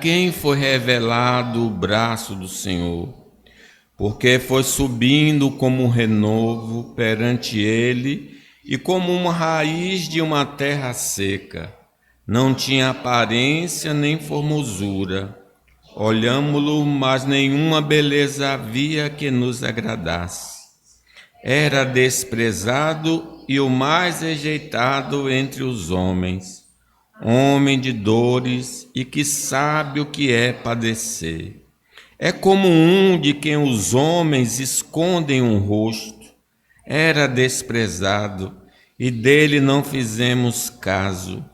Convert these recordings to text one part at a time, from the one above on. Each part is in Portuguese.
quem foi revelado o braço do Senhor, porque foi subindo como um renovo perante ele e como uma raiz de uma terra seca. Não tinha aparência nem formosura. Olhámo-lo, mas nenhuma beleza havia que nos agradasse. Era desprezado e o mais rejeitado entre os homens, homem de dores e que sabe o que é padecer. É como um de quem os homens escondem um rosto. Era desprezado e dele não fizemos caso.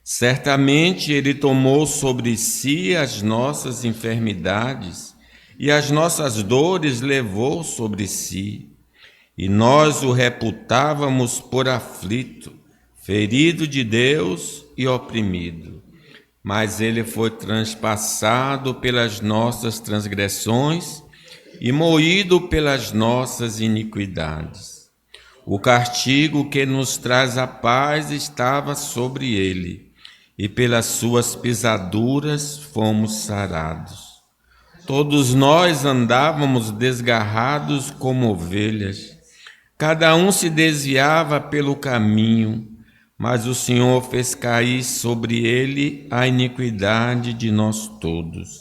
Certamente ele tomou sobre si as nossas enfermidades e as nossas dores levou sobre si. E nós o reputávamos por aflito, ferido de Deus e oprimido. Mas ele foi transpassado pelas nossas transgressões e moído pelas nossas iniquidades. O castigo que nos traz a paz estava sobre ele, e pelas suas pisaduras fomos sarados. Todos nós andávamos desgarrados como ovelhas, cada um se desviava pelo caminho, mas o Senhor fez cair sobre ele a iniquidade de nós todos.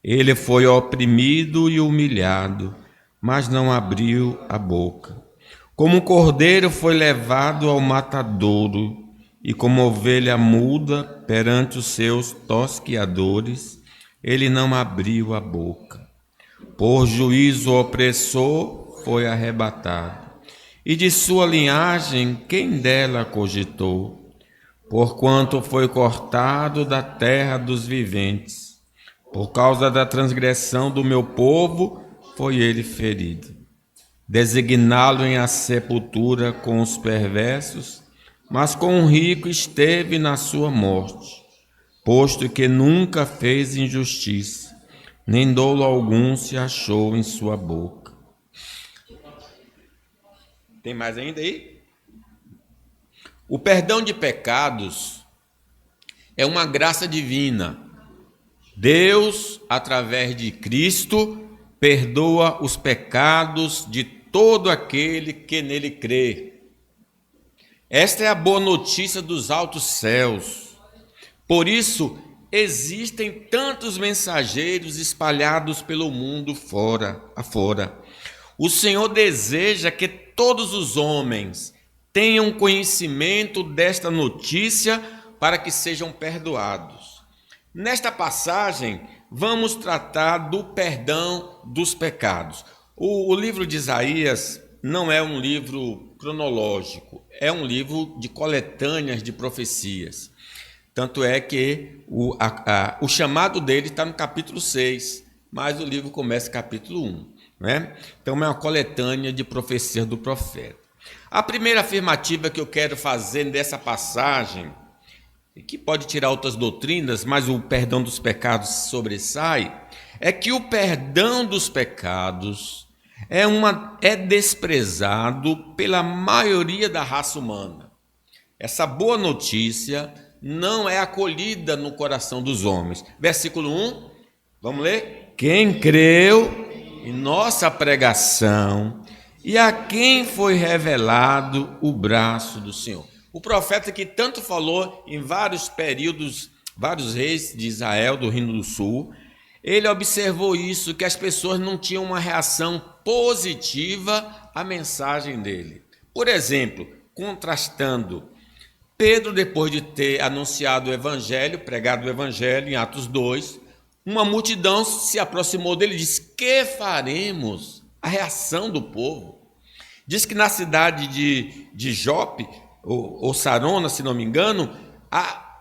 Ele foi oprimido e humilhado, mas não abriu a boca. Como um cordeiro foi levado ao matadouro, e como ovelha muda perante os seus tosquiadores, ele não abriu a boca. Por juízo opressor foi arrebatado. E de sua linhagem, quem dela cogitou? Porquanto foi cortado da terra dos viventes. Por causa da transgressão do meu povo, foi ele ferido. Designá-lo em a sepultura com os perversos, mas com o rico esteve na sua morte, posto que nunca fez injustiça, nem dolo algum se achou em sua boca. Tem mais ainda aí? O perdão de pecados é uma graça divina. Deus, através de Cristo, perdoa os pecados de todo aquele que nele crê. Esta é a boa notícia dos altos céus. Por isso, existem tantos mensageiros espalhados pelo mundo afora. O Senhor deseja que todos os homens tenham conhecimento desta notícia para que sejam perdoados. Nesta passagem, vamos tratar do perdão dos pecados. O livro de Isaías não é um livro cronológico, é um livro de coletâneas de profecias. Tanto é que o chamado dele está no capítulo 6, mas o livro começa no capítulo 1. Né? Então é uma coletânea de profecias do profeta. A primeira afirmativa que eu quero fazer dessa passagem, que pode tirar outras doutrinas, mas o perdão dos pecados sobressai, é que o perdão dos pecados é desprezado pela maioria da raça humana. Essa boa notícia não é acolhida no coração dos homens. Versículo 1, vamos ler? Quem creu em nossa pregação e a quem foi revelado o braço do Senhor. O profeta que tanto falou em vários períodos, vários reis de Israel, do Reino do Sul, ele observou isso, que as pessoas não tinham uma reação positiva à mensagem dele. Por exemplo, contrastando, Pedro, depois de ter anunciado o evangelho, pregado o evangelho em Atos 2, uma multidão se aproximou dele e disse: que faremos? A reação do povo. Diz que na cidade de Jope, ou Sarona, se não me engano,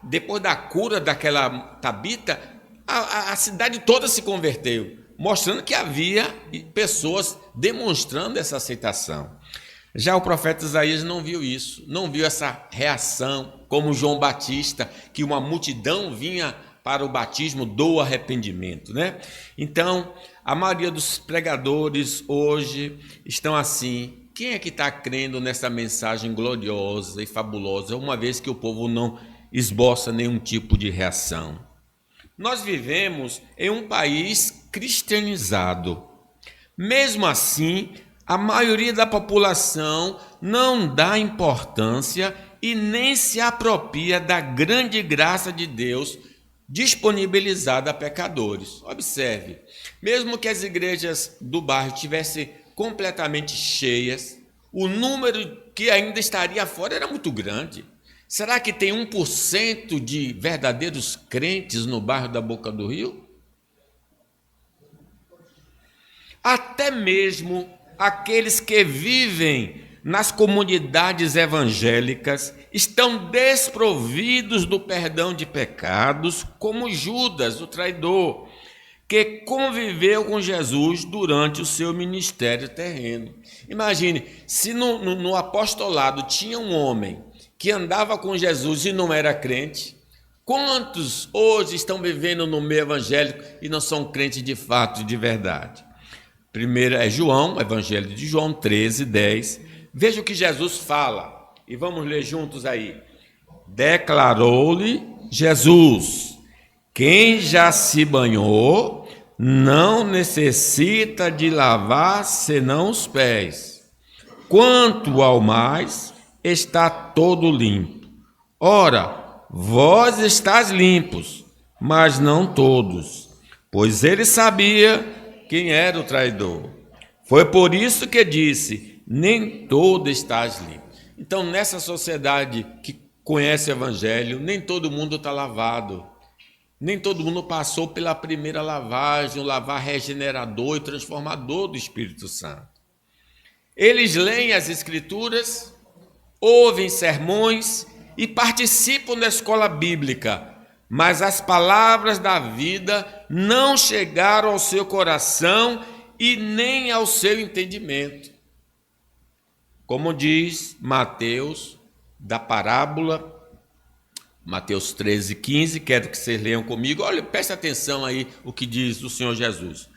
depois da cura daquela Tabita, a cidade toda se converteu, mostrando que havia pessoas demonstrando essa aceitação. Já o profeta Isaías não viu isso, não viu essa reação, como João Batista, que uma multidão vinha para o batismo do arrependimento, né? Então, a maioria dos pregadores hoje estão assim: quem é que está crendo nessa mensagem gloriosa e fabulosa, uma vez que o povo não esboça nenhum tipo de reação? Nós vivemos em um país cristianizado. Mesmo assim, a maioria da população não dá importância e nem se apropria da grande graça de Deus disponibilizada a pecadores. Observe, mesmo que as igrejas do bairro estivessem completamente cheias, o número que ainda estaria fora era muito grande. Será que tem 1% de verdadeiros crentes no bairro da Boca do Rio? Até mesmo aqueles que vivem nas comunidades evangélicas estão desprovidos do perdão de pecados, como Judas, o traidor, que conviveu com Jesus durante o seu ministério terreno. Imagine, se no apostolado tinha um homem que andava com Jesus e não era crente, quantos hoje estão vivendo no meio evangélico e não são crentes de fato e de verdade? Primeiro é João, Evangelho de João 13, 10. Veja o que Jesus fala, e vamos ler juntos aí. Declarou-lhe Jesus: quem já se banhou não necessita de lavar senão os pés. Quanto ao mais, está todo limpo. Ora, vós estáis limpos, mas não todos. Pois ele sabia quem era o traidor. Foi por isso que disse: nem todo estás limpo. Então, nessa sociedade que conhece o evangelho, nem todo mundo está lavado. Nem todo mundo passou pela primeira lavagem, o lavar regenerador e transformador do Espírito Santo. Eles leem as Escrituras, ouvem sermões e participam da escola bíblica, mas as palavras da vida não chegaram ao seu coração e nem ao seu entendimento. Como diz Mateus, da parábola, Mateus 13, 15, quero que vocês leiam comigo. Olha, preste atenção aí o que diz o Senhor Jesus.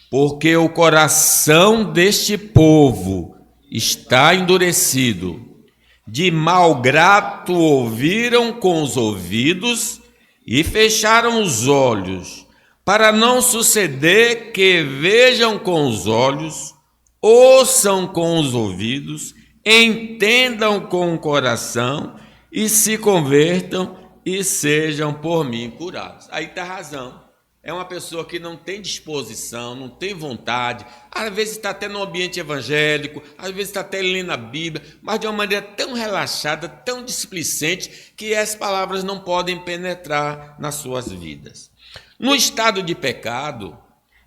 Porque o coração deste povo está endurecido, de mau grato ouviram com os ouvidos e fecharam os olhos, para não suceder que vejam com os olhos, ouçam com os ouvidos, entendam com o coração e se convertam e sejam por mim curados. Aí está a razão. É uma pessoa que não tem disposição, não tem vontade, às vezes está até no ambiente evangélico, às vezes está até lendo a Bíblia, mas de uma maneira tão relaxada, tão displicente, que as palavras não podem penetrar nas suas vidas. No estado de pecado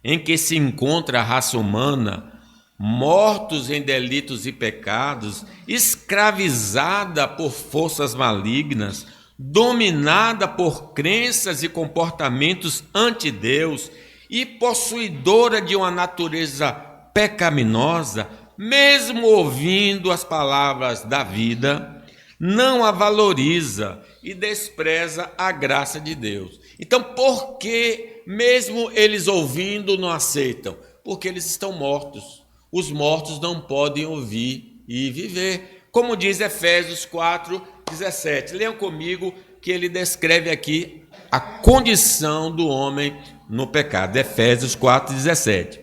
em que se encontra a raça humana, mortos em delitos e pecados, escravizada por forças malignas, dominada por crenças e comportamentos anti-Deus e possuidora de uma natureza pecaminosa, mesmo ouvindo as palavras da vida, não a valoriza e despreza a graça de Deus. Então, por que mesmo eles ouvindo não aceitam? Porque eles estão mortos. Os mortos não podem ouvir e viver. Como diz Efésios 4, 17. Leiam comigo que ele descreve aqui a condição do homem no pecado. Efésios 4, 17.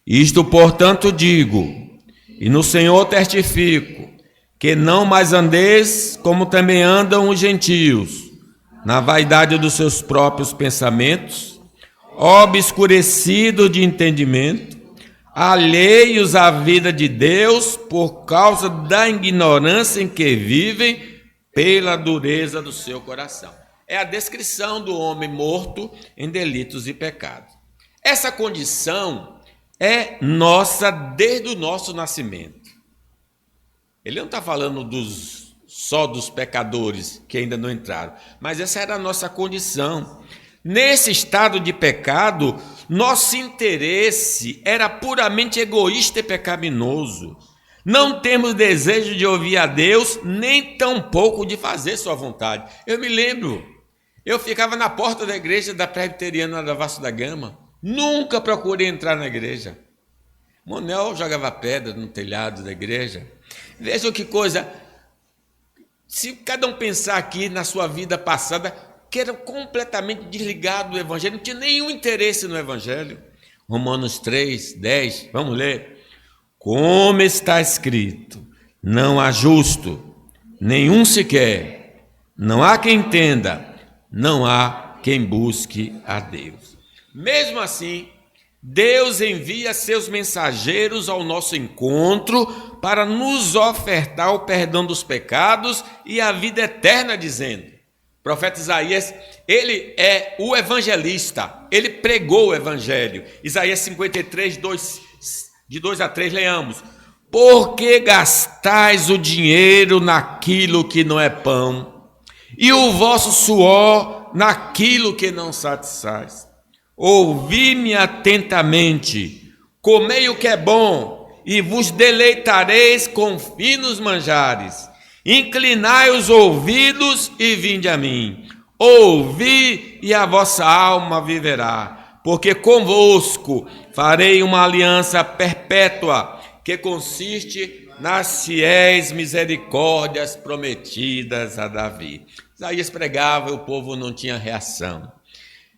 Isto, portanto, digo, e no Senhor testifico, que não mais andeis como também andam os gentios, na vaidade dos seus próprios pensamentos, obscurecidos de entendimento, alheios à vida de Deus por causa da ignorância em que vivem, pela dureza do seu coração. É a descrição do homem morto em delitos e pecados. Essa condição é nossa desde o nosso nascimento. Ele não está falando só dos pecadores que ainda não entraram, mas essa era a nossa condição. Nesse estado de pecado, nosso interesse era puramente egoísta e pecaminoso. Não temos desejo de ouvir a Deus, nem tampouco de fazer sua vontade. Eu me lembro, eu ficava na porta da igreja da Presbiteriana da Vasco da Gama. Nunca procurei entrar na igreja. Monel jogava pedra no telhado da igreja. Vejam que coisa. Se cada um pensar aqui na sua vida passada, que era completamente desligado do Evangelho, não tinha nenhum interesse no Evangelho. Romanos 3, 10, vamos ler. Como está escrito, não há justo, nenhum sequer, não há quem entenda, não há quem busque a Deus. Mesmo assim, Deus envia seus mensageiros ao nosso encontro para nos ofertar o perdão dos pecados e a vida eterna, dizendo: o profeta Isaías, ele é o evangelista, ele pregou o evangelho. Isaías 53, de 2 a 3, leamos. Por que gastais o dinheiro naquilo que não é pão, e o vosso suor naquilo que não satisfaz? Ouvi-me atentamente, comei o que é bom, e vos deleitareis com finos manjares. Inclinai os ouvidos e vinde a mim. Ouvi e a vossa alma viverá, porque convosco farei uma aliança perpétua, que consiste nas fiéis misericórdias prometidas a Davi. Isaías pregava e o povo não tinha reação.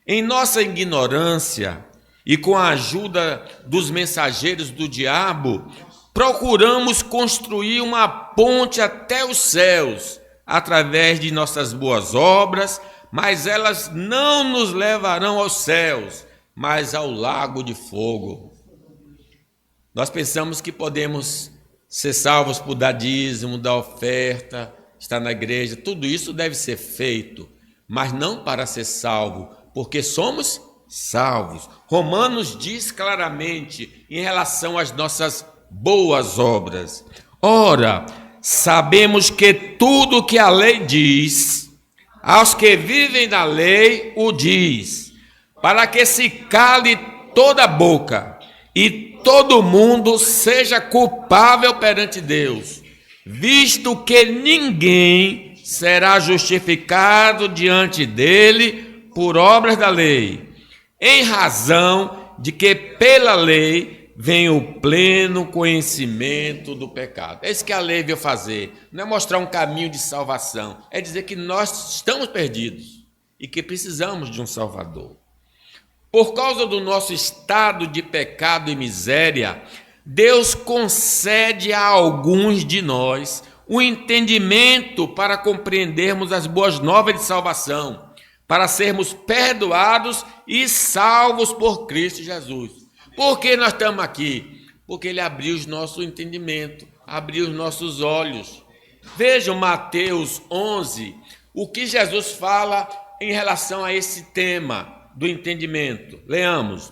Em nossa ignorância e com a ajuda dos mensageiros do diabo, procuramos construir uma ponte até os céus através de nossas boas obras, mas elas não nos levarão aos céus, mas ao lago de fogo. Nós pensamos que podemos ser salvos por dar dízimo, dar oferta, estar na igreja, tudo isso deve ser feito, mas não para ser salvo, porque somos salvos. Romanos diz claramente em relação às nossas boas obras. Ora, sabemos que tudo que a lei diz, aos que vivem na lei o diz, para que se cale toda a boca e todo mundo seja culpável perante Deus, visto que ninguém será justificado diante dele por obras da lei, em razão de que pela lei vem o pleno conhecimento do pecado. É isso que a lei veio fazer, não é mostrar um caminho de salvação, é dizer que nós estamos perdidos e que precisamos de um Salvador. Por causa do nosso estado de pecado e miséria, Deus concede a alguns de nós o entendimento para compreendermos as boas novas de salvação, para sermos perdoados e salvos por Cristo Jesus. Por que nós estamos aqui? Porque Ele abriu o nosso entendimento, abriu os nossos olhos. Vejam Mateus 11, o que Jesus fala em relação a esse tema do entendimento. Leamos.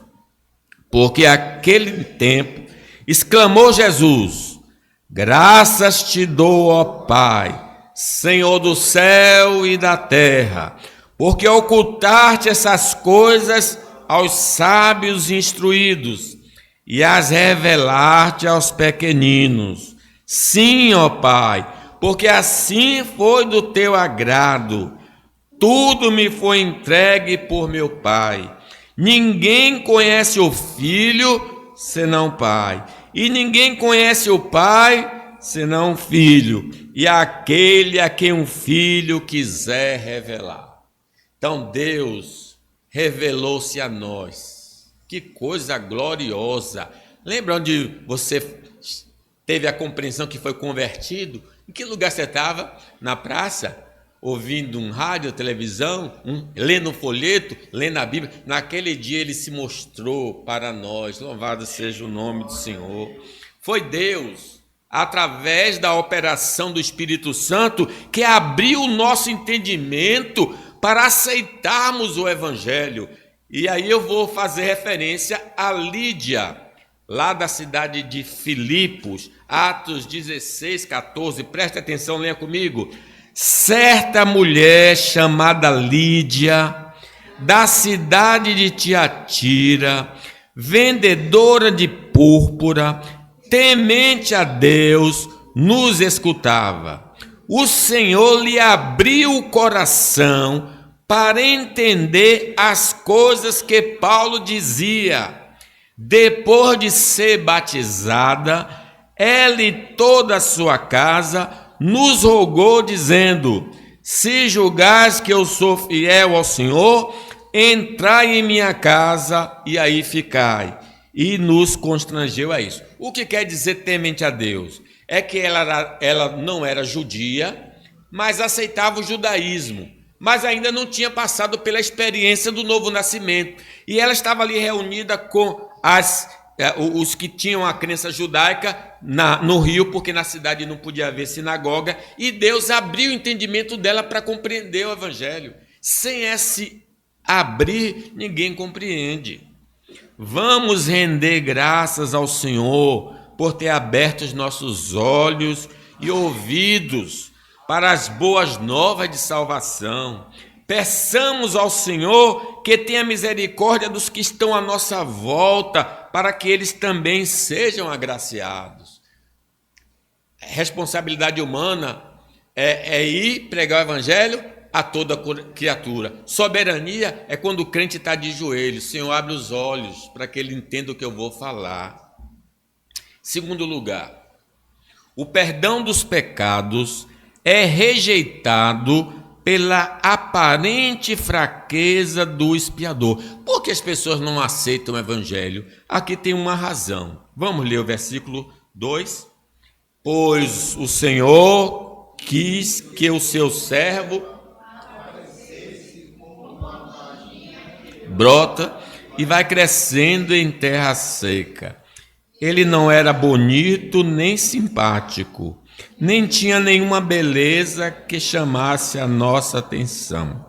Porque aquele tempo exclamou Jesus: graças te dou, ó Pai, Senhor do céu e da terra, porque ocultaste essas coisas aos sábios instruídos e as revelaste aos pequeninos. Sim, ó Pai, porque assim foi do teu agrado. Tudo me foi entregue por meu Pai. Ninguém conhece o Filho senão o Pai, e ninguém conhece o Pai senão o Filho, e aquele a quem o Filho quiser revelar. Então Deus revelou-se a nós. Que coisa gloriosa! Lembra onde você teve a compreensão que foi convertido? Em que lugar você estava? Na praça? Ouvindo um rádio, televisão, lendo um folheto, lendo a Bíblia. Naquele dia ele se mostrou para nós. Louvado seja o nome do Senhor. Foi Deus, através da operação do Espírito Santo, que abriu o nosso entendimento para aceitarmos o Evangelho. E aí eu vou fazer referência a Lídia, lá da cidade de Filipos, Atos 16, 14. Preste atenção, leia comigo. Certa mulher chamada Lídia, da cidade de Tiatira, vendedora de púrpura, temente a Deus, nos escutava. O Senhor lhe abriu o coração para entender as coisas que Paulo dizia. Depois de ser batizada, ela e toda a sua casa nos rogou, dizendo: Se julgais que eu sou fiel ao Senhor, entrai em minha casa e aí ficai. E nos constrangeu a isso. O que quer dizer temente a Deus? É que ela não era judia, mas aceitava o judaísmo, mas ainda não tinha passado pela experiência do novo nascimento. E ela estava ali reunida com os que tinham a crença judaica no Rio, porque na cidade não podia haver sinagoga, e Deus abriu o entendimento dela para compreender o evangelho. Sem esse abrir, ninguém compreende. Vamos render graças ao Senhor por ter aberto os nossos olhos e ouvidos para as boas novas de salvação. Peçamos ao Senhor que tenha misericórdia dos que estão à nossa volta, para que eles também sejam agraciados. Responsabilidade humana é ir pregar o evangelho a toda criatura. Soberania é quando o crente está de joelhos. Senhor, abre os olhos para que ele entenda o que eu vou falar. Segundo lugar, o perdão dos pecados é rejeitado pela aparente fraqueza do expiador. Por que as pessoas não aceitam o evangelho? Aqui tem uma razão. Vamos ler o versículo 2. Pois o Senhor quis que o seu servo brota e vai crescendo em terra seca. Ele não era bonito nem simpático, nem tinha nenhuma beleza que chamasse a nossa atenção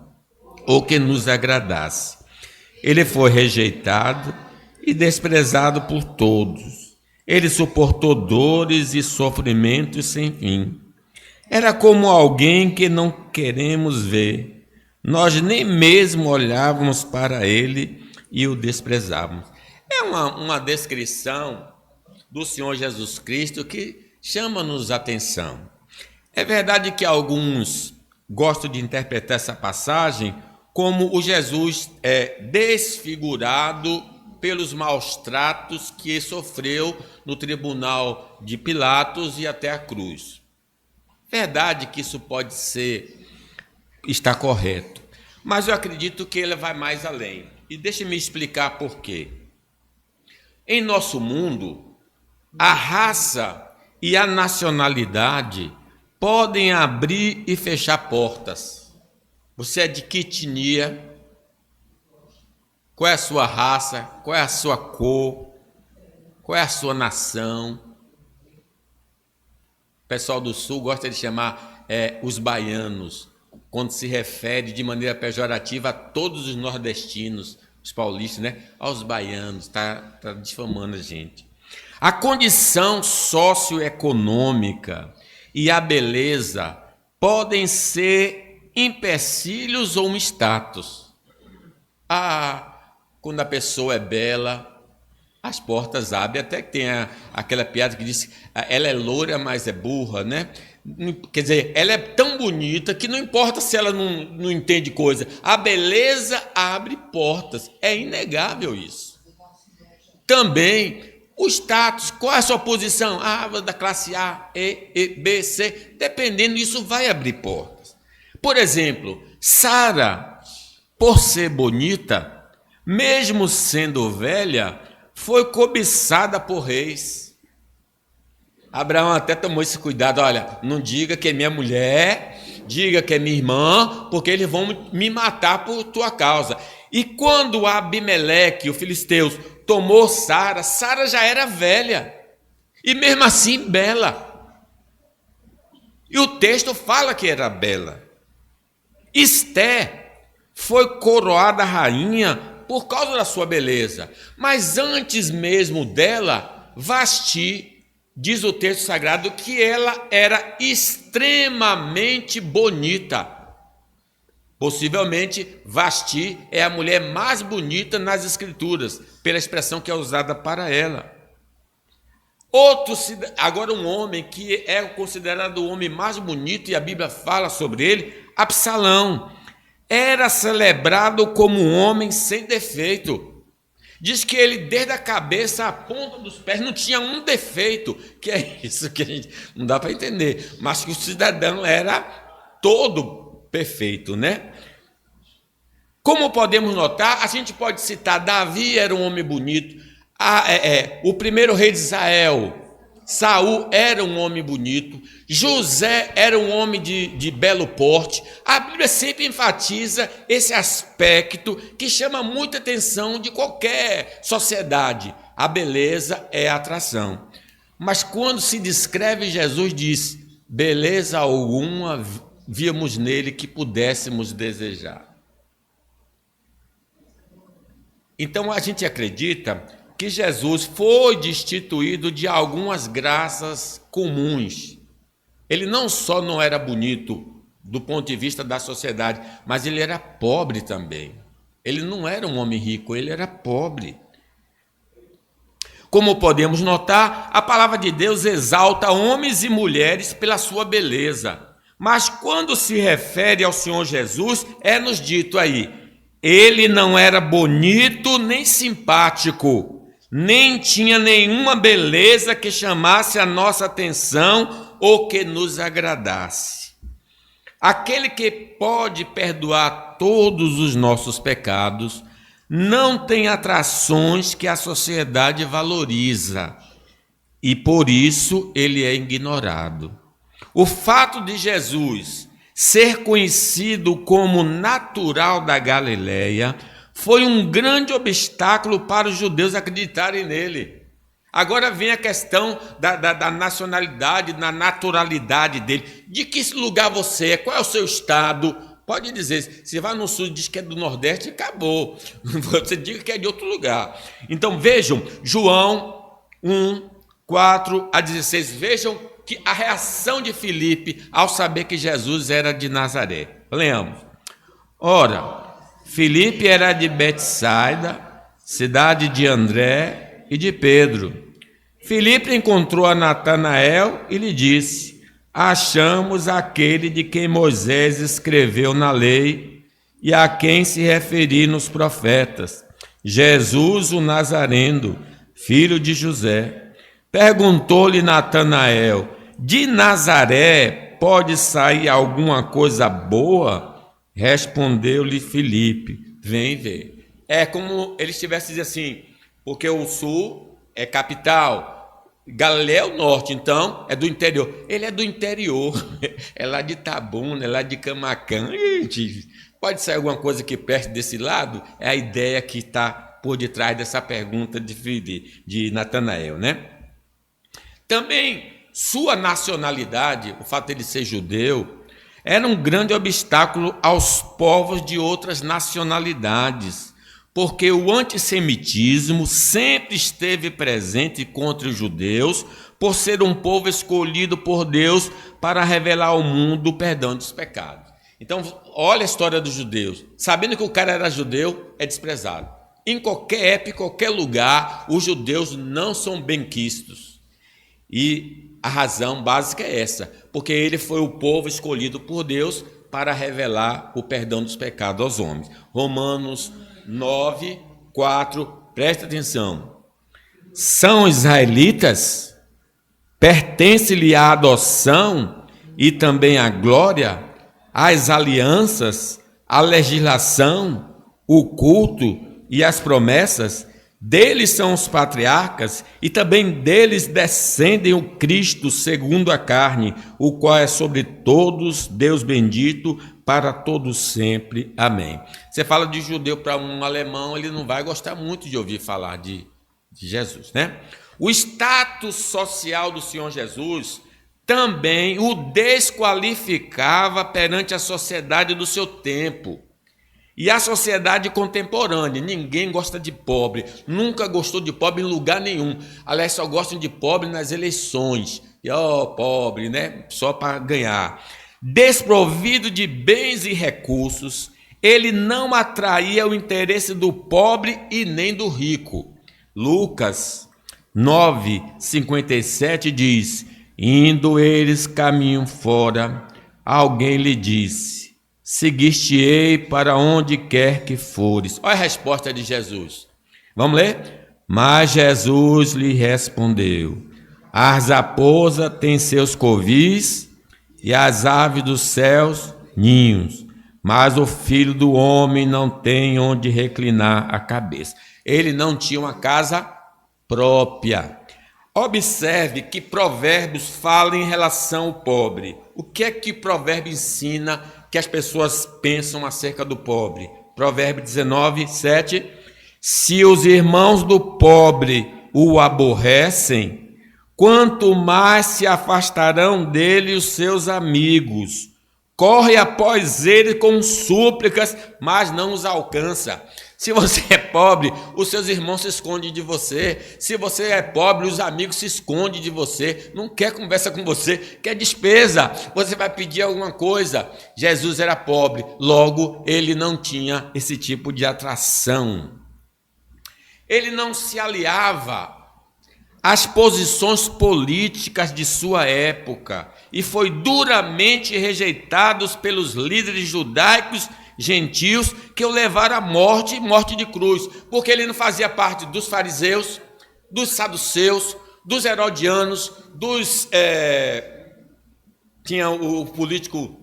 ou que nos agradasse. Ele foi rejeitado e desprezado por todos. Ele suportou dores e sofrimentos sem fim. Era como alguém que não queremos ver. Nós nem mesmo olhávamos para ele e o desprezávamos. É uma descrição do Senhor Jesus Cristo que chama-nos a atenção. É verdade que alguns gostam de interpretar essa passagem como o Jesus desfigurado pelos maus tratos que sofreu no tribunal de Pilatos e até a cruz. Verdade que isso pode está correto, mas eu acredito que ele vai mais além. E deixe-me explicar por quê. Em nosso mundo, a raça e a nacionalidade podem abrir e fechar portas. Você é de que etnia? Qual é a sua raça? Qual é a sua cor? Qual é a sua nação? O pessoal do Sul gosta de chamar os baianos, quando se refere de maneira pejorativa a todos os nordestinos, os paulistas, né? Aos baianos, tá difamando a gente. A condição socioeconômica e a beleza podem ser empecilhos ou um status. Quando a pessoa é bela, as portas abrem, até que tem aquela piada que diz ela é loura, mas é burra, né? Quer dizer, ela é tão bonita que não importa se ela não entende coisa. A beleza abre portas, é inegável isso. Também o status, qual é a sua posição? Da classe A, E, B, C, dependendo, isso vai abrir portas. Por exemplo, Sara, por ser bonita, mesmo sendo velha, foi cobiçada por reis. Abraão até tomou esse cuidado, olha, não diga que é minha mulher, diga que é minha irmã, porque eles vão me matar por tua causa. E quando Abimeleque, o filisteu, tomou Sara, Sara já era velha, e mesmo assim bela. E o texto fala que era bela. Esté foi coroada rainha por causa da sua beleza, mas antes mesmo dela, Vasti, diz o texto sagrado que ela era extremamente bonita. Possivelmente, Vasti é a mulher mais bonita nas Escrituras, pela expressão que é usada para ela. Agora um homem que é considerado o homem mais bonito, e a Bíblia fala sobre ele, Absalão, era celebrado como um homem sem defeito. Diz que ele, desde a cabeça à ponta dos pés, não tinha um defeito, que é isso que a gente não dá para entender, mas que o cidadão era todo perfeito, né? Como podemos notar, a gente pode citar Davi era um homem bonito, o primeiro rei de Israel, Saul era um homem bonito, José era um homem de belo porte. A Bíblia sempre enfatiza esse aspecto que chama muita atenção de qualquer sociedade. A beleza é a atração. Mas quando se descreve Jesus, diz: beleza alguma víamos nele que pudéssemos desejar. Então a gente acredita que Jesus foi destituído de algumas graças comuns. Ele não só não era bonito do ponto de vista da sociedade, mas ele era pobre também. Ele não era um homem rico, ele era pobre. Como podemos notar, a palavra de Deus exalta homens e mulheres pela sua beleza. Mas quando se refere ao Senhor Jesus, é-nos dito aí: ele não era bonito nem simpático, nem tinha nenhuma beleza que chamasse a nossa atenção ou que nos agradasse. Aquele que pode perdoar todos os nossos pecados não tem atrações que a sociedade valoriza e por isso ele é ignorado. O fato de Jesus ser conhecido como natural da Galileia foi um grande obstáculo para os judeus acreditarem nele. Agora vem a questão da nacionalidade, da naturalidade dele. De que lugar você é? Qual é o seu estado? Pode dizer, se vai no sul e diz que é do Nordeste, acabou. Você diga que é de outro lugar. Então vejam, João 1, 4 a 16, vejam que a reação de Filipe ao saber que Jesus era de Nazaré. Leamos. Ora, Filipe era de Betsaida, cidade de André e de Pedro. Filipe encontrou a Natanael e lhe disse: achamos aquele de quem Moisés escreveu na lei e a quem se referiram os profetas, Jesus o Nazareno, filho de José. Perguntou-lhe Natanael: de Nazaré pode sair alguma coisa boa? Respondeu-lhe Filipe: vem ver. É como ele estivesse dizendo assim, porque o sul é capital, Galileia é o norte, então é do interior. Ele é do interior, é lá de Itabuna, é lá de Camaquã. Gente, pode sair alguma coisa que preste desse lado? É a ideia que está por detrás dessa pergunta de Natanael, né? Também sua nacionalidade, o fato de ele ser judeu, era um grande obstáculo aos povos de outras nacionalidades, porque o antissemitismo sempre esteve presente contra os judeus, por ser um povo escolhido por Deus para revelar ao mundo o perdão dos pecados. Então, olha a história dos judeus. Sabendo que o cara era judeu, é desprezado. Em qualquer época, em qualquer lugar, os judeus não são benquistos. E a razão básica é essa, porque ele foi o povo escolhido por Deus para revelar o perdão dos pecados aos homens. Romanos 9, 4, presta atenção. São israelitas? Pertence-lhe a adoção e também a glória, as alianças, a legislação, o culto e as promessas? Deles são os patriarcas, e também deles descendem o Cristo segundo a carne, o qual é sobre todos Deus bendito para todos sempre. Amém. Você fala de judeu para um alemão, ele não vai gostar muito de ouvir falar de Jesus, né? O status social do Senhor Jesus também o desqualificava perante a sociedade do seu tempo. E a sociedade contemporânea, ninguém gosta de pobre, nunca gostou de pobre em lugar nenhum. Aliás, só gostam de pobre nas eleições. E pobre, né? Só para ganhar. Desprovido de bens e recursos, ele não atraía o interesse do pobre e nem do rico. Lucas 9:57 diz: indo eles caminho fora, alguém lhe disse: seguiste-ei para onde quer que fores. Olha a resposta de Jesus. Vamos ler? Mas Jesus lhe respondeu: as raposas têm seus covis e as aves dos céus ninhos, mas o Filho do Homem não tem onde reclinar a cabeça. Ele não tinha uma casa própria. Observe que Provérbios fala em relação ao pobre. O que é que Provérbio ensina que as pessoas pensam acerca do pobre? Provérbio 19, 7. Se os irmãos do pobre o aborrecem, quanto mais se afastarão dele os seus amigos. Corre após ele com súplicas, mas não os alcança. Se você é pobre, os seus irmãos se escondem de você. Se você é pobre, os amigos se escondem de você. Não quer conversa com você, quer despesa. Você vai pedir alguma coisa. Jesus era pobre, logo ele não tinha esse tipo de atração. Ele não se aliava às posições políticas de sua época e foi duramente rejeitado pelos líderes judaicos gentios que o levaram à morte de cruz, porque ele não fazia parte dos fariseus, dos saduceus, dos herodianos, tinha o político,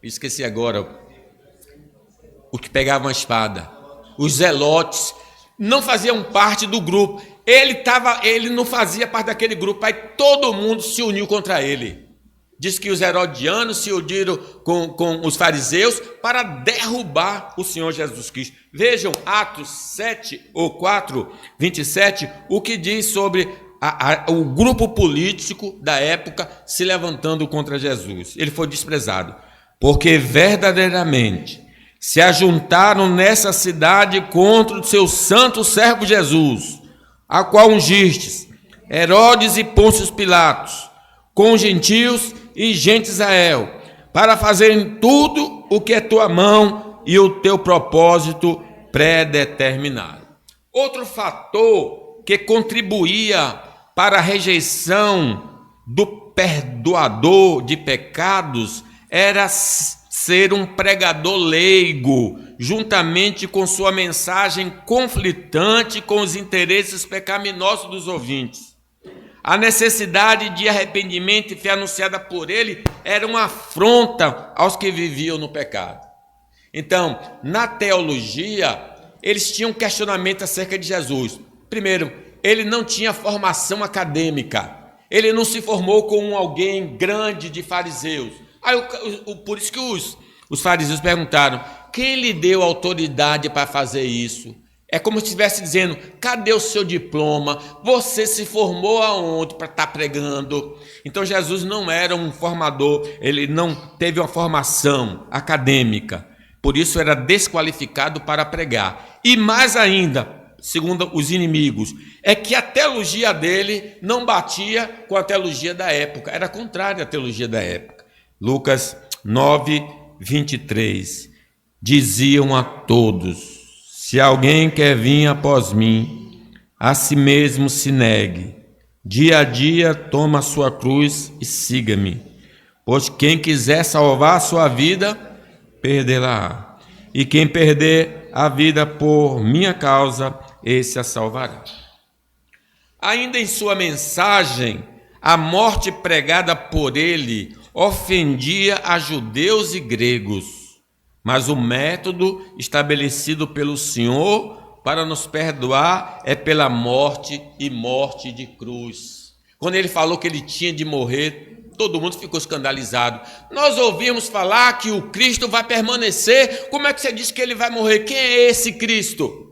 esqueci agora, o que pegava uma espada, os zelotes, não faziam parte do grupo. Ele não fazia parte daquele grupo, aí todo mundo se uniu contra ele. Diz que os herodianos se uniram com os fariseus para derrubar o Senhor Jesus Cristo. Vejam Atos 7 ou 4, 27, o que diz sobre o grupo político da época se levantando contra Jesus. Ele foi desprezado, porque verdadeiramente se ajuntaram nessa cidade contra o seu santo servo Jesus, a qual ungistes, Herodes e Pôncio Pilatos, com gentios e gente de Israel, para fazerem tudo o que é tua mão e o teu propósito pré-determinado. Outro fator que contribuía para a rejeição do perdoador de pecados era ser um pregador leigo, juntamente com sua mensagem conflitante com os interesses pecaminosos dos ouvintes. A necessidade de arrependimento e fé anunciada por ele era uma afronta aos que viviam no pecado. Então, na teologia, eles tinham questionamento acerca de Jesus. Primeiro, ele não tinha formação acadêmica. Ele não se formou com alguém grande de fariseus. Por isso que os fariseus perguntaram, quem lhe deu autoridade para fazer isso? É como se estivesse dizendo, cadê o seu diploma? Você se formou aonde para estar pregando? Então Jesus não era um formador, ele não teve uma formação acadêmica, por isso era desqualificado para pregar. E mais ainda, segundo os inimigos, é que a teologia dele não batia com a teologia da época, era contrária à teologia da época. Lucas 9, 23, diziam a todos, se alguém quer vir após mim, a si mesmo se negue, dia a dia toma a sua cruz e siga-me, pois quem quiser salvar a sua vida, perdê-la-á, e quem perder a vida por minha causa, esse a salvará. Ainda em sua mensagem, a morte pregada por ele ofendia a judeus e gregos, mas o método estabelecido pelo Senhor para nos perdoar é pela morte e morte de cruz. Quando ele falou que ele tinha de morrer, todo mundo ficou escandalizado. Nós ouvimos falar que o Cristo vai permanecer, como é que você diz que ele vai morrer? Quem é esse Cristo?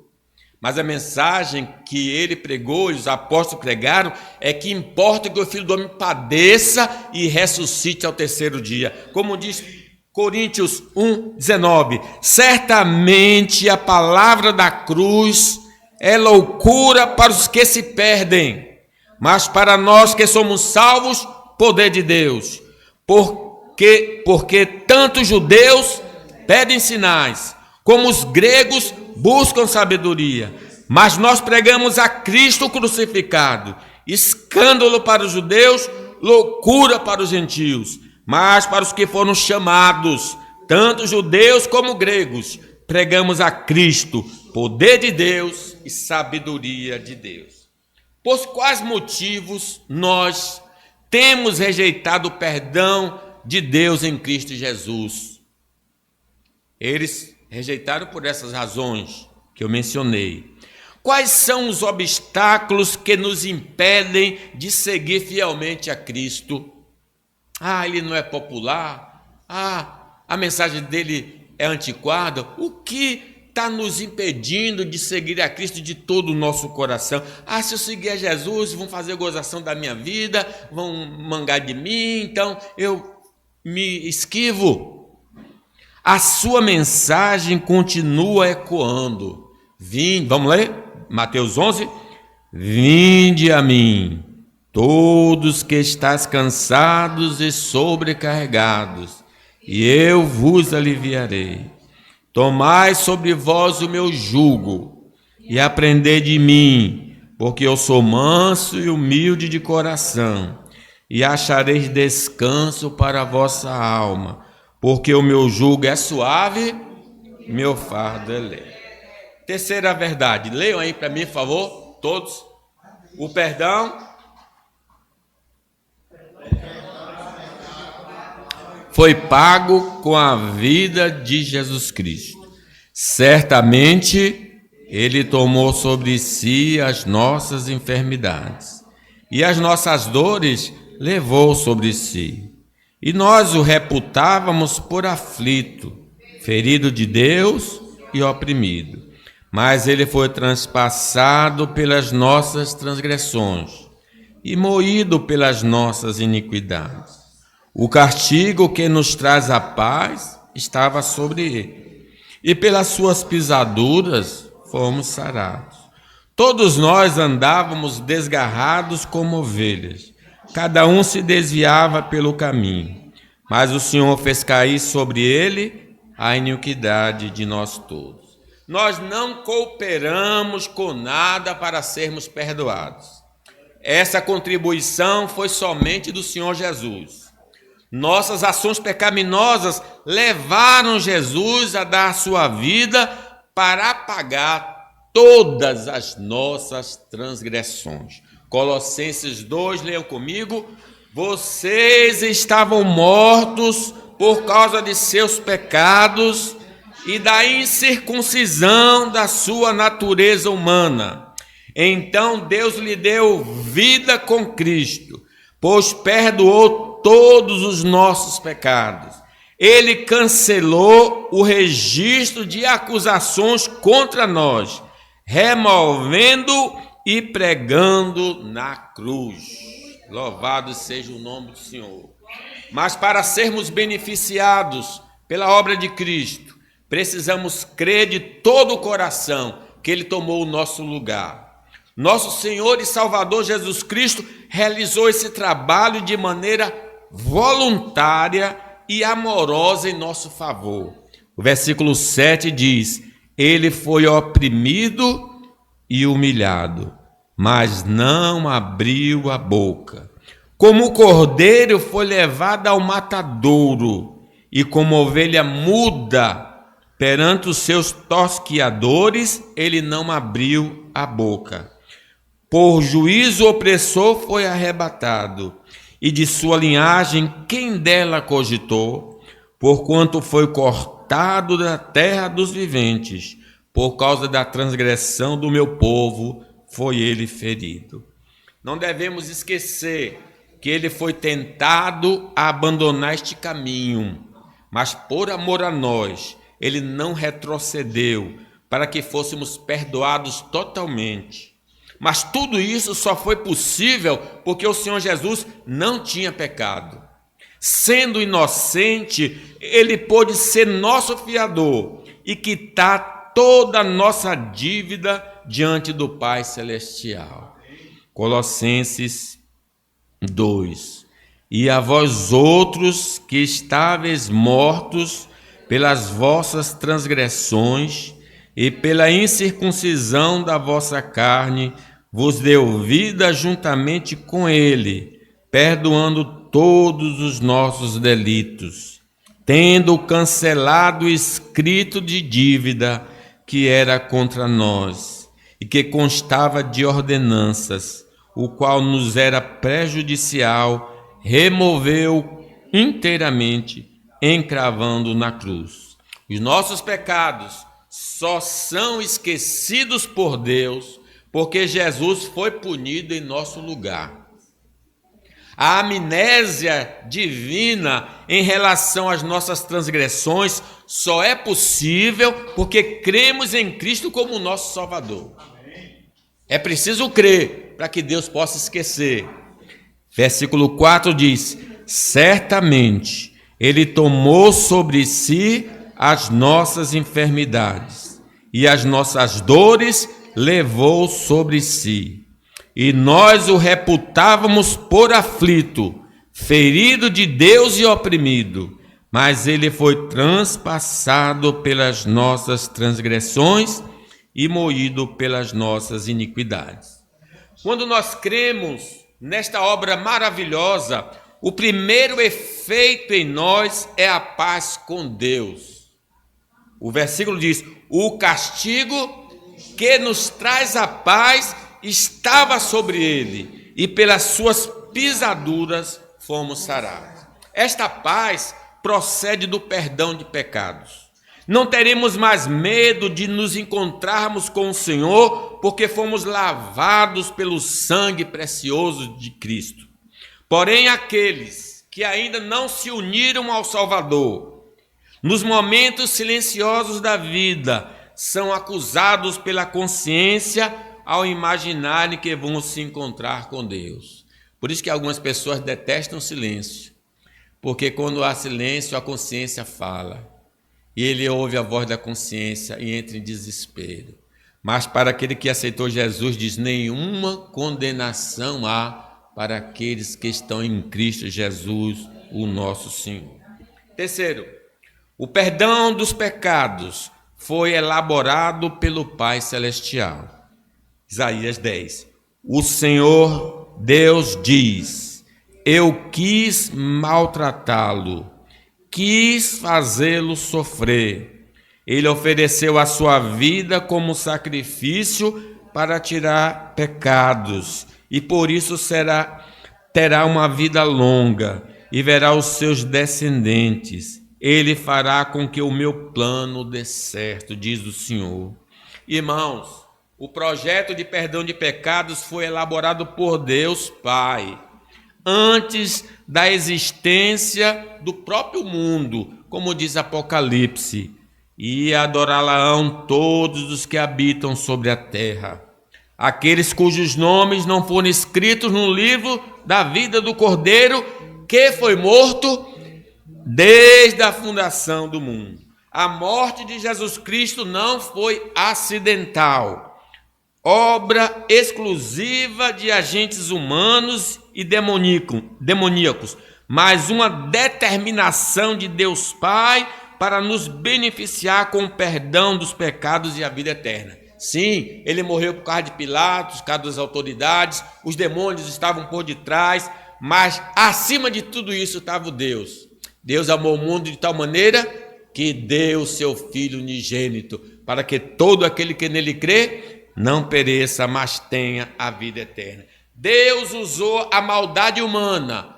Mas a mensagem que ele pregou e os apóstolos pregaram é que importa que o Filho do Homem padeça e ressuscite ao terceiro dia. Como diz Coríntios 1:19, certamente a palavra da cruz é loucura para os que se perdem, mas para nós que somos salvos, poder de Deus. Porque tanto os judeus pedem sinais, como os gregos buscam sabedoria, mas nós pregamos a Cristo crucificado, escândalo para os judeus, loucura para os gentios, mas para os que foram chamados, tanto judeus como gregos, pregamos a Cristo, poder de Deus e sabedoria de Deus. Por quais motivos nós temos rejeitado o perdão de Deus em Cristo Jesus. Eles rejeitaram por essas razões que eu mencionei. Quais são os obstáculos que nos impedem de seguir fielmente a Cristo? Ele não é popular. A mensagem dele é antiquada. O que está nos impedindo de seguir a Cristo de todo o nosso coração? Se eu seguir a Jesus, vão fazer gozação da minha vida, vão mangar de mim, então eu me esquivo. A sua mensagem continua ecoando. Vamos ler? Mateus 11. Vinde a mim, todos que estáis cansados e sobrecarregados, e eu vos aliviarei. Tomai sobre vós o meu jugo, e aprendei de mim, porque eu sou manso e humilde de coração, e achareis descanso para a vossa alma, porque o meu jugo é suave, meu fardo é leve. Terceira verdade, leiam aí para mim, por favor, todos. O perdão foi pago com a vida de Jesus Cristo. Certamente, ele tomou sobre si as nossas enfermidades e as nossas dores levou sobre si. E nós o reputávamos por aflito, ferido de Deus e oprimido. Mas ele foi transpassado pelas nossas transgressões e moído pelas nossas iniquidades. O castigo que nos traz a paz estava sobre ele, e pelas suas pisaduras fomos sarados. Todos nós andávamos desgarrados como ovelhas, cada um se desviava pelo caminho, mas o Senhor fez cair sobre ele a iniquidade de nós todos. Nós não cooperamos com nada para sermos perdoados. Essa contribuição foi somente do Senhor Jesus. Nossas ações pecaminosas levaram Jesus a dar a sua vida para apagar todas as nossas transgressões. Colossenses 2, leiam comigo. Vocês estavam mortos por causa de seus pecados e da incircuncisão da sua natureza humana. Então Deus lhe deu vida com Cristo, pois perdoou todos os nossos pecados. Ele cancelou o registro de acusações contra nós, removendo e pregando na cruz. Louvado seja o nome do Senhor. Mas para sermos beneficiados pela obra de Cristo, precisamos crer de todo o coração que Ele tomou o nosso lugar. Nosso Senhor e Salvador Jesus Cristo realizou esse trabalho de maneira voluntária e amorosa em nosso favor. O versículo 7 diz: Ele foi oprimido e humilhado, mas não abriu a boca. Como o cordeiro foi levado ao matadouro, e como ovelha muda perante os seus tosquiadores, ele não abriu a boca. Por juízo opressor foi arrebatado, e de sua linhagem quem dela cogitou? Porquanto foi cortado da terra dos viventes, por causa da transgressão do meu povo foi ele ferido. Não devemos esquecer que ele foi tentado a abandonar este caminho, mas por amor a nós, ele não retrocedeu para que fôssemos perdoados totalmente. Mas tudo isso só foi possível porque o Senhor Jesus não tinha pecado. Sendo inocente, ele pôde ser nosso fiador e quitar toda a nossa dívida diante do Pai Celestial. Colossenses 2. E a vós outros que estáveis mortos pelas vossas transgressões e pela incircuncisão da vossa carne, vos deu vida juntamente com ele, perdoando todos os nossos delitos, tendo cancelado o escrito de dívida que era contra nós e que constava de ordenanças, o qual nos era prejudicial, removeu inteiramente, encravando na cruz. Os nossos pecados só são esquecidos por Deus porque Jesus foi punido em nosso lugar. A amnésia divina em relação às nossas transgressões só é possível porque cremos em Cristo como nosso Salvador. É preciso crer para que Deus possa esquecer. Versículo 4 diz: certamente Ele tomou sobre si as nossas enfermidades e as nossas dores levou sobre si. E nós o reputávamos por aflito, ferido de Deus e oprimido, mas ele foi transpassado pelas nossas transgressões e moído pelas nossas iniquidades. Quando nós cremos nesta obra maravilhosa, o primeiro efeito em nós é a paz com Deus. O versículo diz: o castigo que nos traz a paz estava sobre ele, e pelas suas pisaduras fomos sarados. Esta paz procede do perdão de pecados. Não teremos mais medo de nos encontrarmos com o Senhor, porque fomos lavados pelo sangue precioso de Cristo. Porém, aqueles que ainda não se uniram ao Salvador, nos momentos silenciosos da vida, são acusados pela consciência ao imaginarem que vão se encontrar com Deus. Por isso que algumas pessoas detestam o silêncio, porque quando há silêncio, a consciência fala, e ele ouve a voz da consciência e entra em desespero. Mas para aquele que aceitou Jesus, diz: nenhuma condenação há para aqueles que estão em Cristo Jesus, o nosso Senhor. Terceiro, o perdão dos pecados foi elaborado pelo Pai Celestial. Isaías 10. O Senhor Deus diz: eu quis maltratá-lo, quis fazê-lo sofrer. Ele ofereceu a sua vida como sacrifício para tirar pecados, e por isso terá uma vida longa, e verá os seus descendentes. Ele fará com que o meu plano dê certo, diz o Senhor. Irmãos, o projeto de perdão de pecados foi elaborado por Deus Pai, antes da existência do próprio mundo, como diz Apocalipse: e adorá-la-ão todos os que habitam sobre a terra, aqueles cujos nomes não foram escritos no livro da vida do Cordeiro, que foi morto desde a fundação do mundo. A morte de Jesus Cristo não foi acidental, obra exclusiva de agentes humanos e demoníacos, mas uma determinação de Deus Pai para nos beneficiar com o perdão dos pecados e a vida eterna. Sim, ele morreu por causa de Pilatos, por causa das autoridades, os demônios estavam por detrás, mas acima de tudo isso estava o Deus. Deus amou o mundo de tal maneira que deu o seu Filho unigênito, para que todo aquele que nele crê não pereça, mas tenha a vida eterna. Deus usou a maldade humana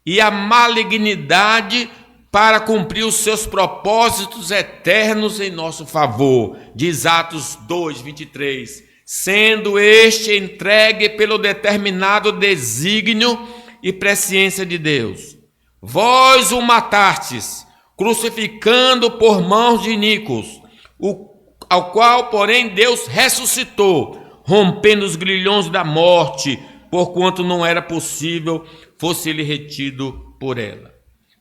e a malignidade para cumprir os seus propósitos eternos em nosso favor, diz Atos 2:23, sendo este entregue pelo determinado desígnio e presciência de Deus. Vós o matastes, crucificando por mãos de iníquos, ao qual, porém, Deus ressuscitou, rompendo os grilhões da morte, porquanto não era possível fosse ele retido por ela.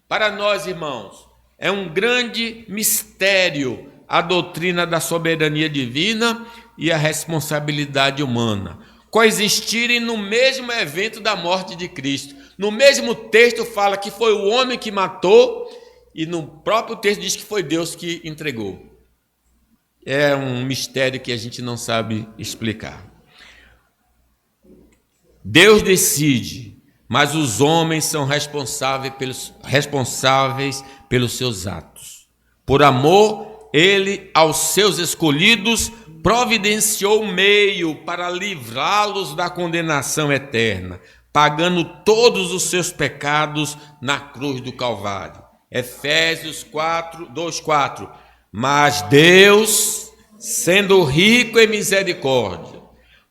Para nós, irmãos, é um grande mistério a doutrina da soberania divina e a responsabilidade humana coexistirem no mesmo evento da morte de Cristo. No mesmo texto fala que foi o homem que matou, e no próprio texto diz que foi Deus que entregou. É um mistério que a gente não sabe explicar. Deus decide, mas os homens são responsáveis pelos seus atos. Por amor, ele, aos seus escolhidos, providenciou meio para livrá-los da condenação eterna, pagando todos os seus pecados na cruz do Calvário. Efésios 2:4. Mas Deus, sendo rico em misericórdia,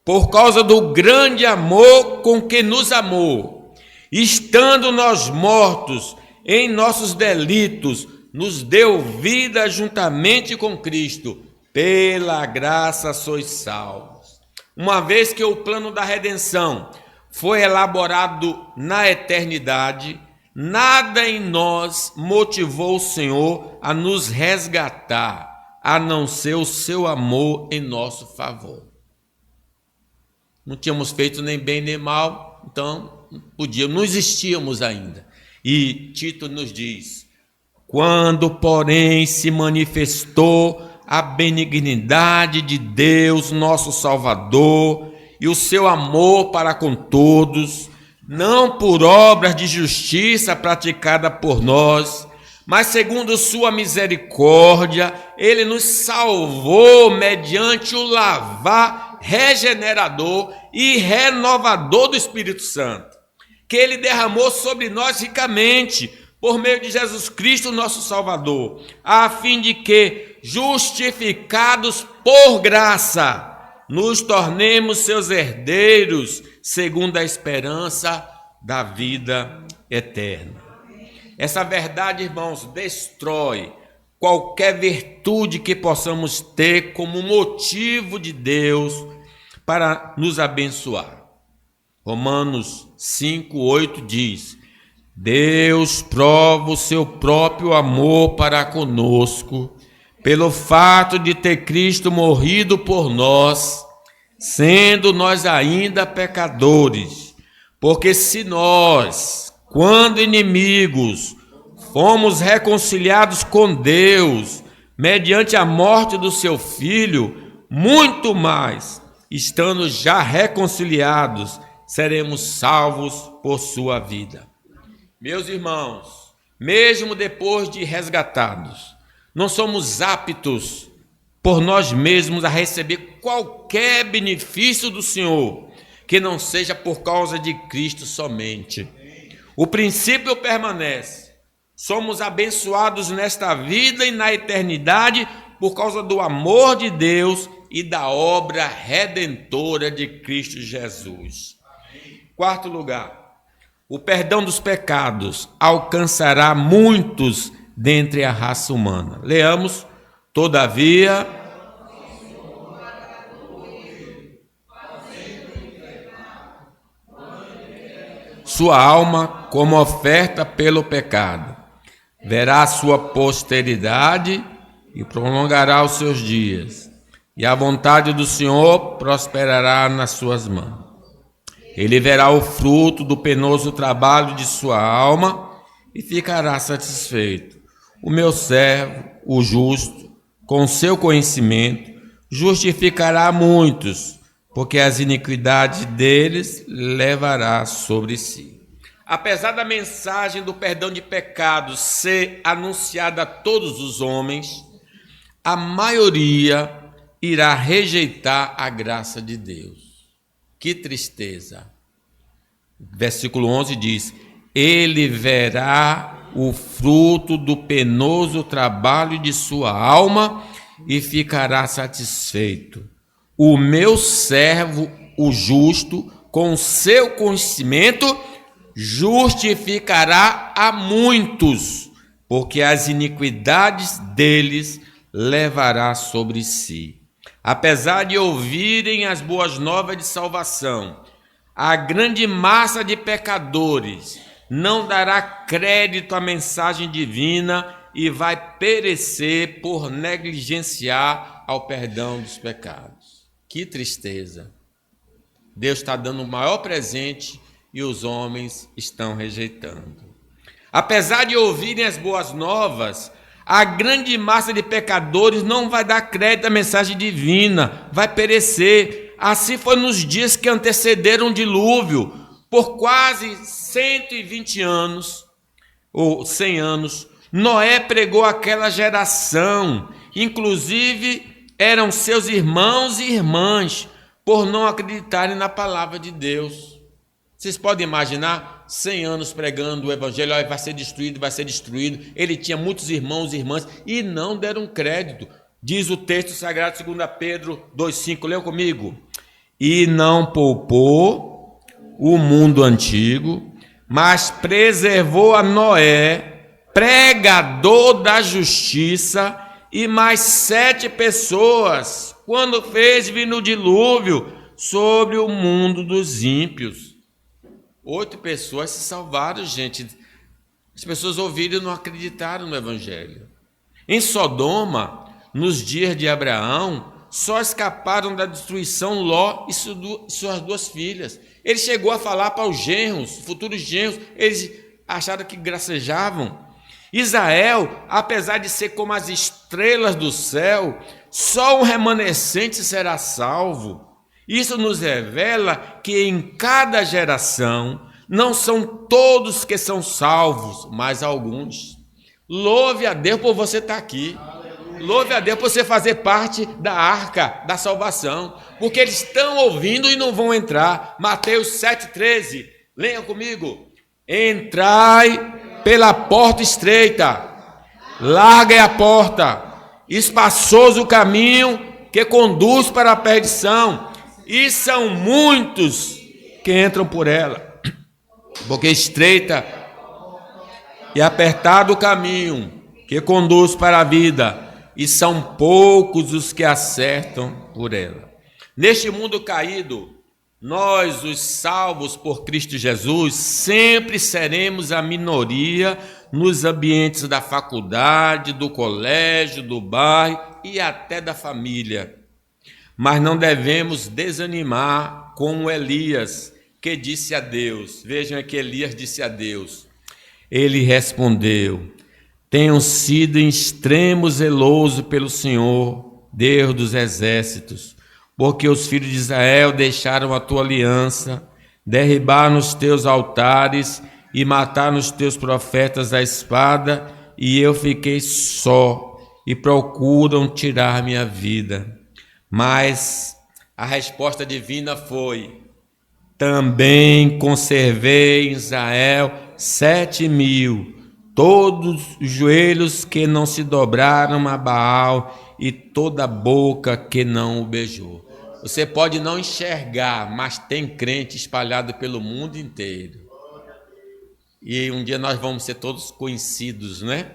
por causa do grande amor com que nos amou, estando nós mortos em nossos delitos, nos deu vida juntamente com Cristo. Pela graça sois salvos. Uma vez que o plano da redenção foi elaborado na eternidade, nada em nós motivou o Senhor a nos resgatar, a não ser o seu amor em nosso favor. Não tínhamos feito nem bem nem mal, então não existíamos ainda. E Tito nos diz: quando, porém, se manifestou a benignidade de Deus, nosso Salvador, e o seu amor para com todos, não por obras de justiça praticada por nós, mas segundo sua misericórdia, ele nos salvou mediante o lavar regenerador e renovador do Espírito Santo, que ele derramou sobre nós ricamente, por meio de Jesus Cristo, nosso Salvador, a fim de que, justificados por graça, nos tornemos seus herdeiros, segundo a esperança da vida eterna. Essa verdade, irmãos, destrói qualquer virtude que possamos ter como motivo de Deus para nos abençoar. Romanos 5:8 diz: Deus prova o seu próprio amor para conosco, pelo fato de ter Cristo morrido por nós, sendo nós ainda pecadores. Porque se nós, quando inimigos, fomos reconciliados com Deus, mediante a morte do seu Filho, muito mais, estando já reconciliados, seremos salvos por sua vida. Meus irmãos, mesmo depois de resgatados, não somos aptos por nós mesmos a receber qualquer benefício do Senhor, que não seja por causa de Cristo somente. O princípio permanece. Somos abençoados nesta vida e na eternidade por causa do amor de Deus e da obra redentora de Cristo Jesus. Quarto lugar, o perdão dos pecados alcançará muitos dentre a raça humana. Leamos: todavia, sua alma como oferta pelo pecado, verá a sua posteridade e prolongará os seus dias, e a vontade do Senhor prosperará nas suas mãos. Ele verá o fruto do penoso trabalho de sua alma e ficará satisfeito. O meu servo, o justo, com seu conhecimento, justificará muitos, porque as iniquidades deles levará sobre si. Apesar da mensagem do perdão de pecados ser anunciada a todos os homens, a maioria irá rejeitar a graça de Deus. Que tristeza! Versículo 11 diz: ele verá o fruto do penoso trabalho de sua alma e ficará satisfeito. O meu servo, o justo, com seu conhecimento, justificará a muitos, porque as iniquidades deles levará sobre si. Apesar de ouvirem as boas novas de salvação, a grande massa de pecadores não dará crédito à mensagem divina e vai perecer por negligenciar ao perdão dos pecados. Que tristeza! Deus está dando o maior presente e os homens estão rejeitando. Apesar de ouvirem as boas novas, a grande massa de pecadores não vai dar crédito à mensagem divina, vai perecer. Assim foi nos dias que antecederam o dilúvio. Por quase 120 anos, ou 100 anos, Noé pregou àquela geração. Inclusive, eram seus irmãos e irmãs, por não acreditarem na palavra de Deus. Vocês podem imaginar 100 anos pregando o evangelho, olha, vai ser destruído, vai ser destruído. Ele tinha muitos irmãos e irmãs e não deram crédito. Diz o texto sagrado, 2 Pedro 2,5, leu comigo. E não poupou o mundo antigo, mas preservou a Noé, pregador da justiça, e mais 7 pessoas, quando fez vir no dilúvio sobre o mundo dos ímpios. 8 pessoas se salvaram, gente. As pessoas ouviram e não acreditaram no evangelho. Em Sodoma, nos dias de Abraão, só escaparam da destruição Ló e suas 2 filhas. Ele chegou a falar para os genros, futuros genros, eles acharam que gracejavam. Israel, apesar de ser como as estrelas do céu, só um remanescente será salvo. Isso nos revela que em cada geração não são todos que são salvos, mas alguns. Louve a Deus por você estar aqui. Louve a Deus por você fazer parte da arca da salvação, porque eles estão ouvindo e não vão entrar. Mateus 7,13, leia comigo. Entrai pela porta estreita, larga é a porta, espaçoso o caminho que conduz para a perdição, e são muitos que entram por ela, porque estreita e apertado o caminho que conduz para a vida, e são poucos os que acertam por ela. Neste mundo caído, nós, os salvos por Cristo Jesus, sempre seremos a minoria nos ambientes da faculdade, do colégio, do bairro e até da família. Mas não devemos desanimar como Elias, que disse a Deus. Vejam que Elias disse a Deus. Ele respondeu: tenho sido em extremo zeloso pelo Senhor, Deus dos exércitos, porque os filhos de Israel deixaram a tua aliança, derribaram os teus altares e mataram os teus profetas à espada, e eu fiquei só, e procuram tirar minha vida. Mas a resposta divina foi: também conservei em Israel 7.000, todos os joelhos que não se dobraram a Baal e toda a boca que não o beijou. Você pode não enxergar, mas tem crente espalhado pelo mundo inteiro. E um dia nós vamos ser todos conhecidos, né?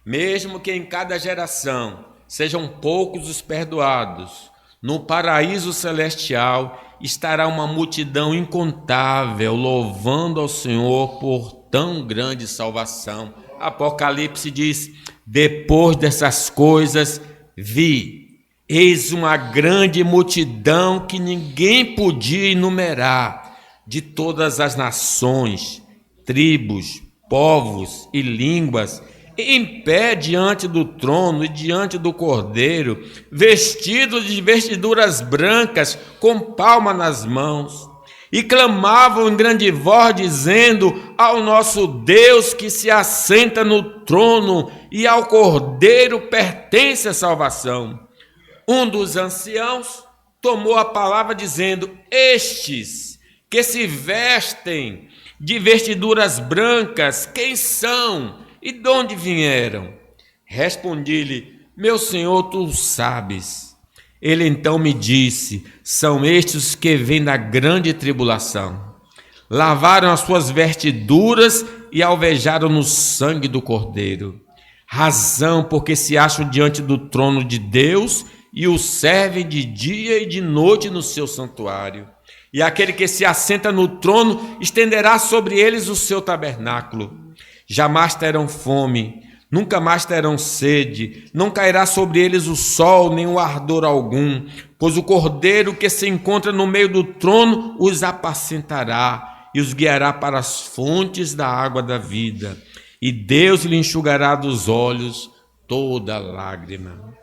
Mesmo que em cada geração sejam poucos os perdoados, no paraíso celestial estará uma multidão incontável louvando ao Senhor por tão grande salvação. Apocalipse diz: depois dessas coisas vi, eis uma grande multidão que ninguém podia enumerar, de todas as nações, tribos, povos e línguas, em pé diante do trono e diante do Cordeiro, vestidos de vestiduras brancas, com palma nas mãos, e clamavam em grande voz, dizendo: ao nosso Deus que se assenta no trono e ao Cordeiro pertence a salvação. Um dos anciãos tomou a palavra, dizendo: estes que se vestem de vestiduras brancas, quem são e de onde vieram? Respondi-lhe: meu Senhor, tu sabes. Ele então me disse: são estes que vêm da grande tribulação. Lavaram as suas vestiduras e alvejaram no sangue do Cordeiro. Razão porque se acham diante do trono de Deus e o servem de dia e de noite no seu santuário. E aquele que se assenta no trono estenderá sobre eles o seu tabernáculo. Jamais terão fome, nunca mais terão sede, não cairá sobre eles o sol, nem o ardor algum, pois o Cordeiro que se encontra no meio do trono os apacentará e os guiará para as fontes da água da vida, e Deus lhe enxugará dos olhos toda lágrima.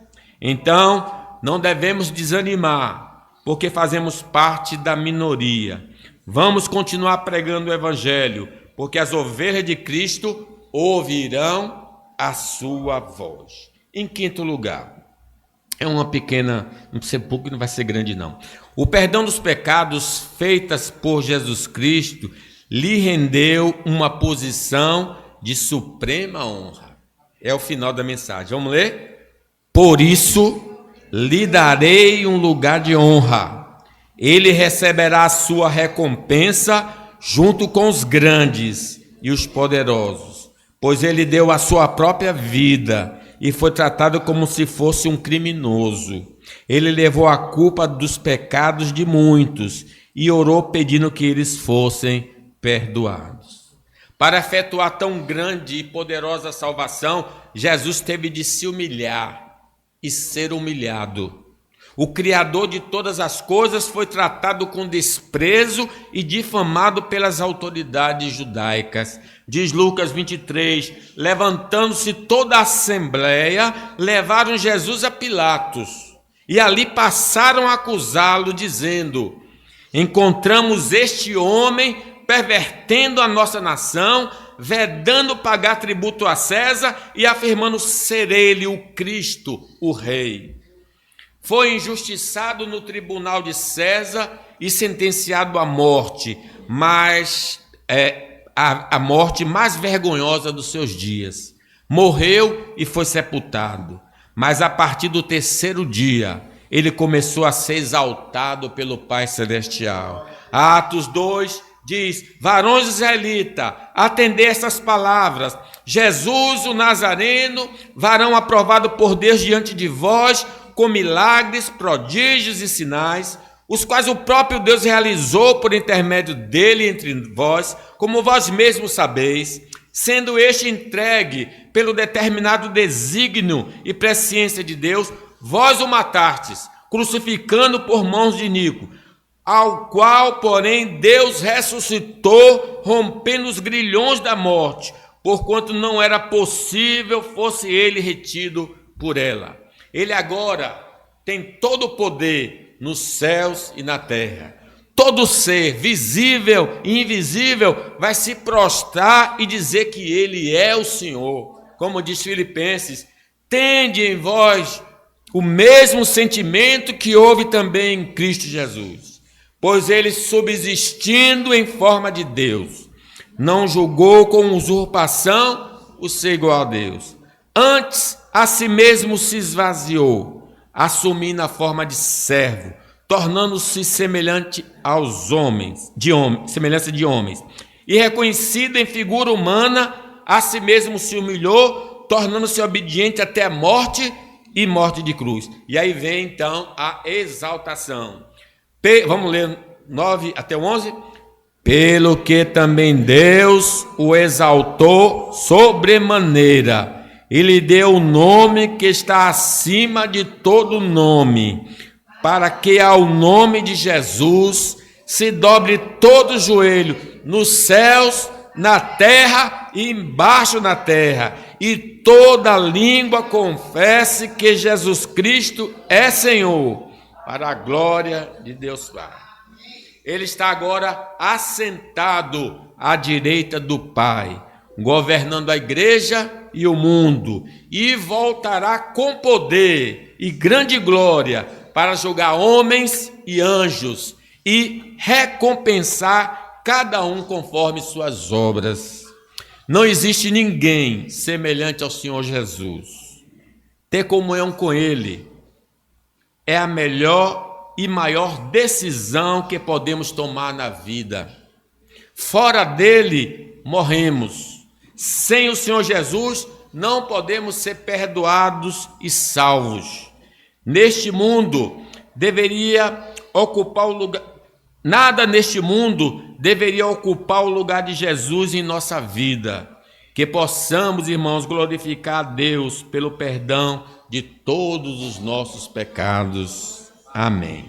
Então, não devemos desanimar, porque fazemos parte da minoria. Vamos continuar pregando o Evangelho, porque as ovelhas de Cristo ouvirão a sua voz. Em quinto lugar, é uma pequena, não precisa ser pouco, não vai ser grande não. O perdão dos pecados feitas por Jesus Cristo lhe rendeu uma posição de suprema honra. É o final da mensagem. Vamos ler? Por isso lhe darei um lugar de honra. Ele receberá a sua recompensa junto com os grandes e os poderosos, pois ele deu a sua própria vida e foi tratado como se fosse um criminoso. Ele levou a culpa dos pecados de muitos e orou pedindo que eles fossem perdoados. Para efetuar tão grande e poderosa salvação, Jesus teve de se humilhar e ser humilhado. O Criador de todas as coisas foi tratado com desprezo e difamado pelas autoridades judaicas. Diz Lucas 23, levantando-se toda a assembleia, levaram Jesus a Pilatos e ali passaram a acusá-lo, dizendo: encontramos este homem pervertendo a nossa nação, vedando pagar tributo a César e afirmando ser ele o Cristo, o Rei. Foi injustiçado no tribunal de César e sentenciado à morte, mas a morte mais vergonhosa dos seus dias. Morreu e foi sepultado, mas a partir do terceiro dia, ele começou a ser exaltado pelo Pai Celestial. Atos 2 diz: varões israelitas, atendei estas palavras. Jesus, o Nazareno, varão aprovado por Deus diante de vós, com milagres, prodígios e sinais, os quais o próprio Deus realizou por intermédio dele entre vós, como vós mesmos sabeis, sendo este entregue pelo determinado desígnio e presciência de Deus, vós o matastes, crucificando por mãos de Nico, ao qual, porém, Deus ressuscitou, rompendo os grilhões da morte, porquanto não era possível fosse ele retido por ela. Ele agora tem todo o poder nos céus e na terra. Todo ser, visível e invisível, vai se prostrar e dizer que ele é o Senhor. Como diz Filipenses, tende em vós o mesmo sentimento que houve também em Cristo Jesus. Pois ele, subsistindo em forma de Deus, não julgou com usurpação o ser igual a Deus. Antes, a si mesmo se esvaziou, assumindo a forma de servo, tornando-se semelhante aos homens, semelhança de homens. E reconhecido em figura humana, a si mesmo se humilhou, tornando-se obediente até a morte e morte de cruz. E aí vem então a exaltação. Vamos ler 9 até 11? Pelo que também Deus o exaltou sobremaneira, e lhe deu o nome que está acima de todo nome, para que ao nome de Jesus se dobre todo o joelho, nos céus, na terra e embaixo da terra, e toda língua confesse que Jesus Cristo é Senhor, para a glória de Deus Pai. Ele está agora assentado à direita do Pai, governando a igreja e o mundo, e voltará com poder e grande glória para julgar homens e anjos e recompensar cada um conforme suas obras. Não existe ninguém semelhante ao Senhor Jesus. Ter comunhão com Ele é a melhor e maior decisão que podemos tomar na vida. Fora dele, morremos. Sem o Senhor Jesus, não podemos ser perdoados e salvos. Neste mundo, nada neste mundo deveria ocupar o lugar de Jesus em nossa vida. Que possamos, irmãos, glorificar a Deus pelo perdão de todos os nossos pecados. Amém.